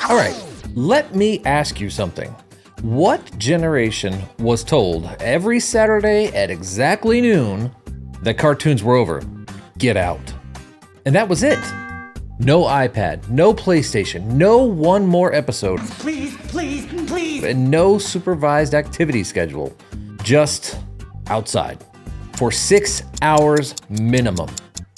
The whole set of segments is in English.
All right, let me ask you something. What generation was told every Saturday at exactly noon that cartoons were over? Get out. And that was it. No iPad, no PlayStation, no one more episode. Please, please, please. And no supervised activity schedule. Just outside for 6 hours minimum.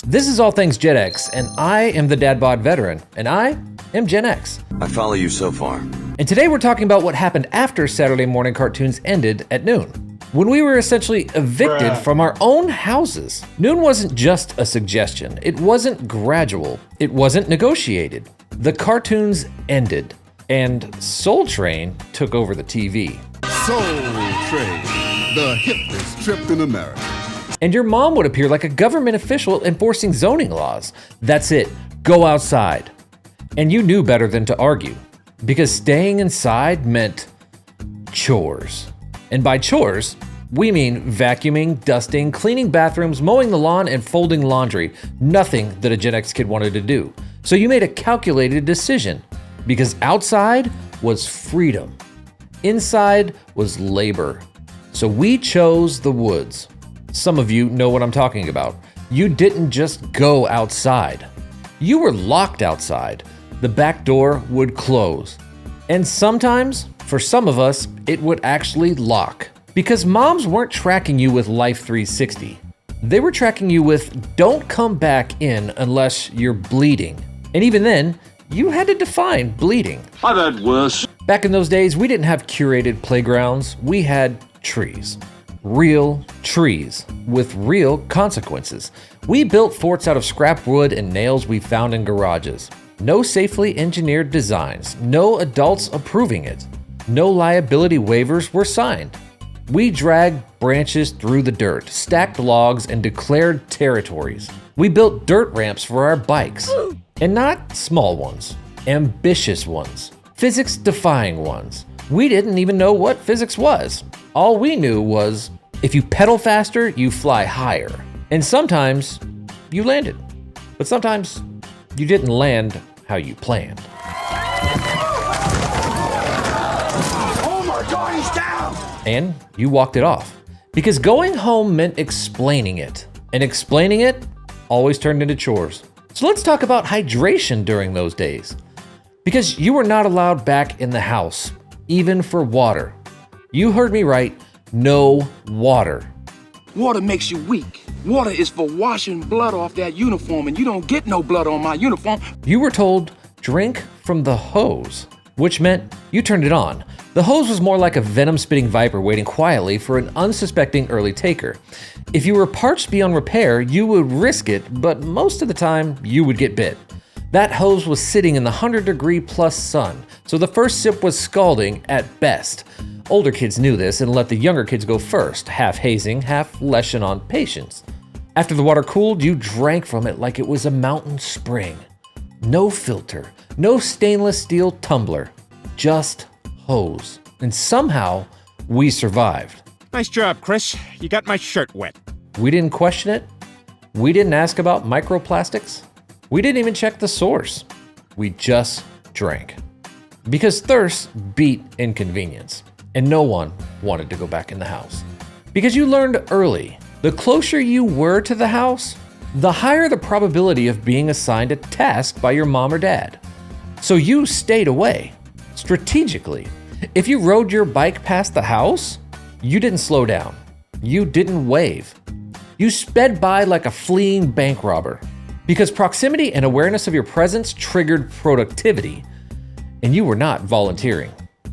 This is All Things Gen X, and I am the Dadbod Veteran, and I am Gen X. I follow you so far. And today we're talking about what happened after Saturday morning cartoons ended at noon, when we were essentially evicted from our own houses. Noon wasn't just a suggestion. It wasn't gradual. It wasn't negotiated. The cartoons ended, and Soul Train took over the TV. Soul Train, the hippest trip in America. And your mom would appear like a government official enforcing zoning laws. That's it. Go outside. And you knew better than to argue, because staying inside meant chores. And by chores, we mean vacuuming, dusting, cleaning bathrooms, mowing the lawn, and folding laundry. Nothing that a Gen X kid wanted to do. So you made a calculated decision, because outside was freedom. Inside was labor. So we chose the woods. Some of you know what I'm talking about. You didn't just go outside. You were locked outside. The back door would close. And sometimes, for some of us, it would actually lock. Because moms weren't tracking you with Life 360. They were tracking you with don't come back in unless you're bleeding. And even then, you had to define bleeding. I've had worse. Back in those days, we didn't have curated playgrounds. We had trees. Real trees with real consequences. We built forts out of scrap wood and nails we found in garages. No safely engineered designs, no adults approving it. No liability waivers were signed. We dragged branches through the dirt, stacked logs, and declared territories. We built dirt ramps for our bikes. And not small ones, ambitious ones, physics-defying ones. We didn't even know what physics was. All we knew was, if you pedal faster, you fly higher. And sometimes, you landed. But sometimes, you didn't land how you planned. Oh my God, he's down! And you walked it off. Because going home meant explaining it. And explaining it always turned into chores. So let's talk about hydration during those days. Because you were not allowed back in the house, even for water. You heard me right, no water. Water makes you weak. Water is for washing blood off that uniform, and you don't get no blood on my uniform. You were told, drink from the hose, which meant you turned it on. The hose was more like a venom-spitting viper waiting quietly for an unsuspecting early taker. If you were parched beyond repair, you would risk it, but most of the time, you would get bit. That hose was sitting in the 100-degree-plus sun, so the first sip was scalding at best. Older kids knew this and let the younger kids go first, half hazing, half lesson on patience. After the water cooled, you drank from it like it was a mountain spring. No filter, no stainless steel tumbler, just hose. And somehow, we survived. Nice job, Chris. You got my shirt wet. We didn't question it. We didn't ask about microplastics. We didn't even check the source. We just drank. Because thirst beat inconvenience, and no one wanted to go back in the house. Because you learned early, the closer you were to the house, the higher the probability of being assigned a task by your mom or dad. So you stayed away, strategically. If you rode your bike past the house, you didn't slow down. You didn't wave. You sped by like a fleeing bank robber. Because proximity and awareness of your presence triggered productivity, and you were not volunteering.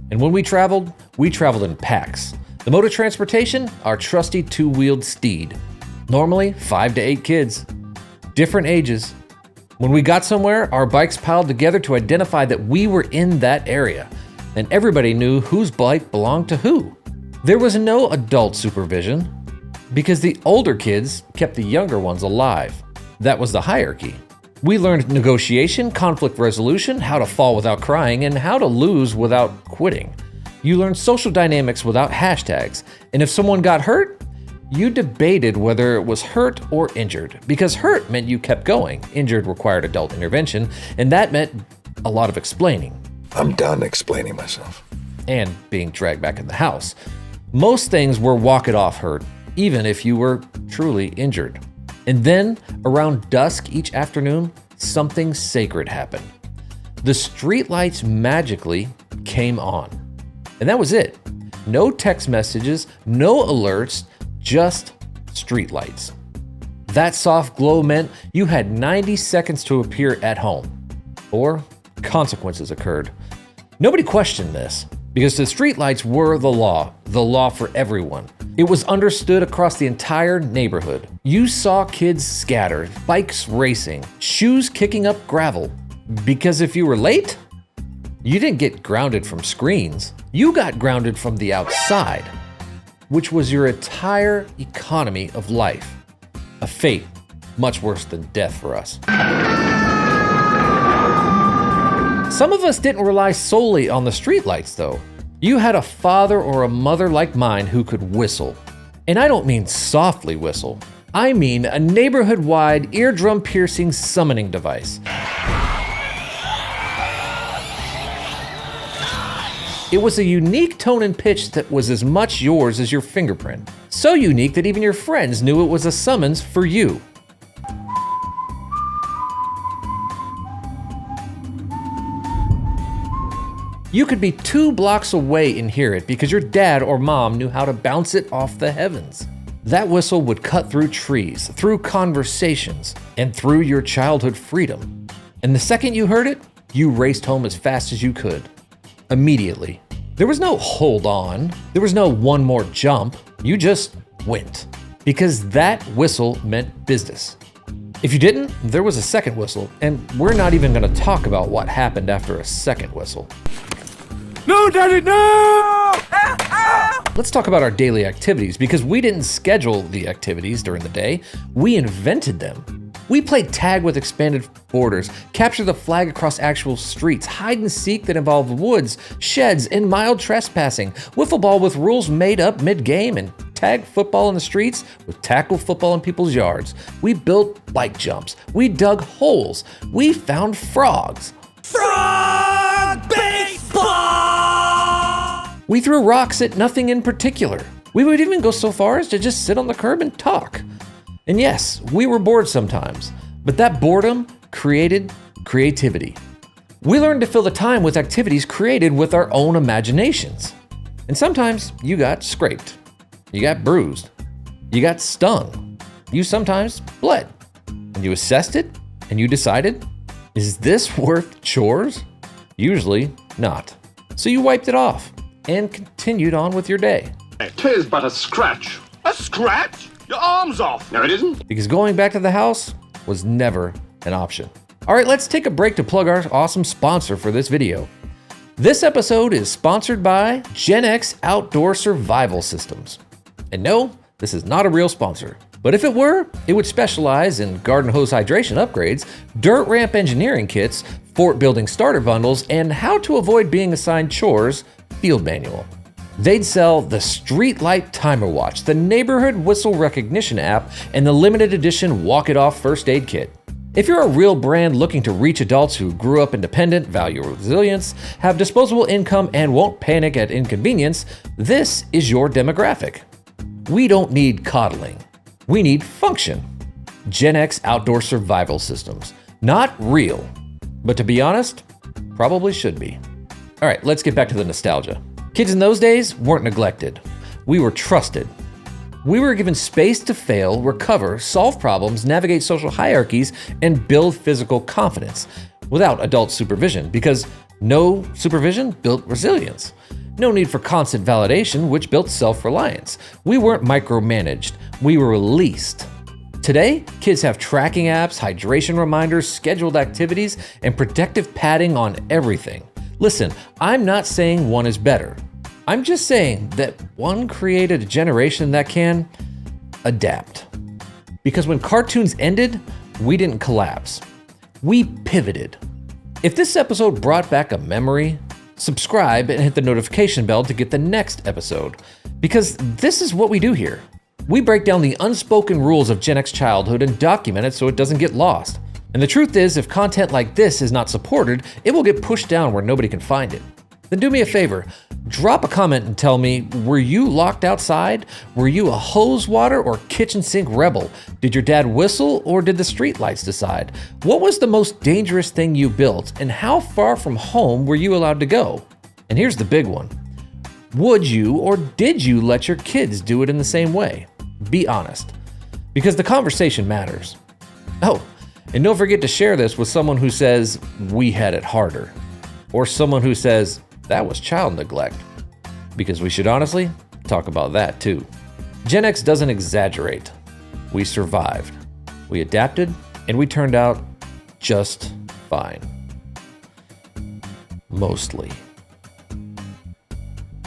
And when we traveled in packs. The mode of transportation, our trusty two-wheeled steed. Normally 5 to 8 kids, different ages. When we got somewhere, our bikes piled together to identify that we were in that area, and everybody knew whose bike belonged to who. There was no adult supervision, because the older kids kept the younger ones alive. That was the hierarchy. We learned negotiation, conflict resolution, how to fall without crying, and how to lose without quitting. You learned social dynamics without hashtags, and if someone got hurt, you debated whether it was hurt or injured, because hurt meant you kept going, injured required adult intervention, and that meant a lot of explaining. I'm done explaining myself. and being dragged back in the house. Most things were walk-it-off hurt, even if you were truly injured. And then, around dusk each afternoon, something sacred happened. The streetlights magically came on. And that was it. No text messages, no alerts, just streetlights. That soft glow meant you had 90 seconds to appear at home, or consequences occurred. Nobody questioned this, because the streetlights were the law for everyone. It was understood across the entire neighborhood. You saw kids scattered, bikes racing, shoes kicking up gravel. Because if you were late, you didn't get grounded from screens. You got grounded from the outside, which was your entire economy of life. A fate much worse than death for us. Some of us didn't rely solely on the streetlights, though. You had a father or a mother like mine who could whistle. And I don't mean softly whistle. I mean a neighborhood-wide, eardrum-piercing summoning device. It was a unique tone and pitch that was as much yours as your fingerprint. So unique that even your friends knew it was a summons for you. You could be 2 blocks away and hear it because your dad or mom knew how to bounce it off the heavens. That whistle would cut through trees, through conversations, and through your childhood freedom. And the second you heard it, you raced home as fast as you could. Immediately. There was no hold on. There was no one more jump. You just went. Because that whistle meant business. If you didn't, there was a second whistle, and we're not even going to talk about what happened after a second whistle. No, Daddy, no! Let's talk about our daily activities, because we didn't schedule the activities during the day. We invented them. We played tag with expanded borders, capture the flag across actual streets, hide and seek that involved woods, sheds, and mild trespassing, wiffle ball with rules made up mid-game, and tag football in the streets with tackle football in people's yards. We built bike jumps. We dug holes. We found frogs. Frog baseball! We threw rocks at nothing in particular. We would even go so far as to just sit on the curb and talk. And yes, we were bored sometimes, but that boredom created creativity. We learned to fill the time with activities created with our own imaginations. And sometimes you got scraped, you got bruised, you got stung, you sometimes bled. And you assessed it and you decided, is this worth chores? Usually not. So you wiped it off and continued on with your day. 'Tis but a scratch. A scratch? Your arm's off. No, it isn't. Because going back to the house was never an option. All right, let's take a break to plug our awesome sponsor for this video. This episode is sponsored by Gen X Outdoor Survival Systems. And no, this is not a real sponsor. But if it were, it would specialize in garden hose hydration upgrades, dirt ramp engineering kits, fort building starter bundles, and how to avoid being assigned chores field manual. They'd sell the Streetlight Timer Watch, the Neighborhood Whistle Recognition app, and the limited edition Walk It Off First Aid Kit. If you're a real brand looking to reach adults who grew up independent, value resilience, have disposable income, and won't panic at inconvenience, this is your demographic. We don't need coddling. We need function. Gen X Outdoor Survival Systems. Not real, but to be honest, probably should be. All right, let's get back to the nostalgia. Kids in those days weren't neglected. We were trusted. We were given space to fail, recover, solve problems, navigate social hierarchies, and build physical confidence without adult supervision, because no supervision built resilience. No need for constant validation, which built self-reliance. We weren't micromanaged. We were released. Today, kids have tracking apps, hydration reminders, scheduled activities, and protective padding on everything. Listen, I'm not saying one is better. I'm just saying that one created a generation that can adapt. Because when cartoons ended, we didn't collapse. We pivoted. If this episode brought back a memory, subscribe and hit the notification bell to get the next episode. Because this is what we do here. We break down the unspoken rules of Gen X childhood and document it so it doesn't get lost. And the truth is, if content like this is not supported, it will get pushed down where nobody can find it. Then do me a favor, drop a comment and tell me, were you locked outside? Were you a hose water or kitchen sink rebel? Did your dad whistle or did the streetlights decide? What was the most dangerous thing you built and how far from home were you allowed to go? And here's the big one. Would you or did you let your kids do it in the same way? Be honest, because the conversation matters. Oh, and don't forget to share this with someone who says, we had it harder, or someone who says, that was child neglect, because we should honestly talk about that too. Gen X doesn't exaggerate. We survived, we adapted, and we turned out just fine. Mostly.